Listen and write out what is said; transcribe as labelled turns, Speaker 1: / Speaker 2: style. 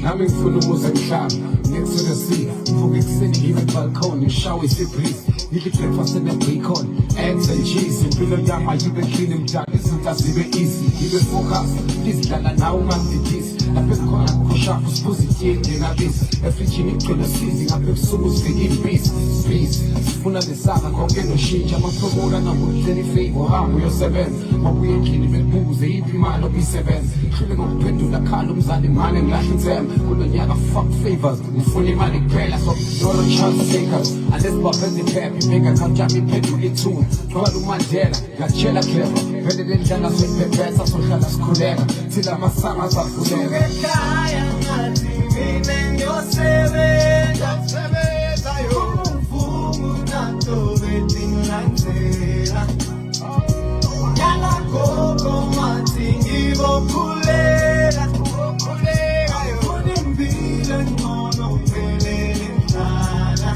Speaker 1: Nami ngifuna umuze emhlaba next to the sea vuka ekuseni ngibe balcony ngishawe isibreeze ngidle breakfast ne-bacon eggs and cheese impilo yami ayibe clean emdala izinto azibe easy ngibe focus ngizidlala nawe ungangididisi lapho ekhona kukhoshafu sibuza itiye njengabizi efrijini kugcwele sizi ngapha ebusuku sifikile ibhizi sifuna lesaka konke noshintsha amaphomula nakuhleli ifavor hamba uyosebenza mabuye endlini bekubuze yiphi imali obisebenza hlule ngokuphendula khala umzali imali ngilahle inthemba kulo nyaka fuck favors ngifuna imali kuphela so nolo chance takers unless babethe phepha ibhenga account yami iphendula ithuna thwala uMandela ngatshela clever vele le ndlala soyiphephetha sohlala sikhuleka thina amasanga azavuleka
Speaker 2: ekhaya ngathi mina ngiyosebenza yo mvumo nato betinglanzela yala gogo ngathi ngibokhulela ayifuna impilo engcono uphelele ndlala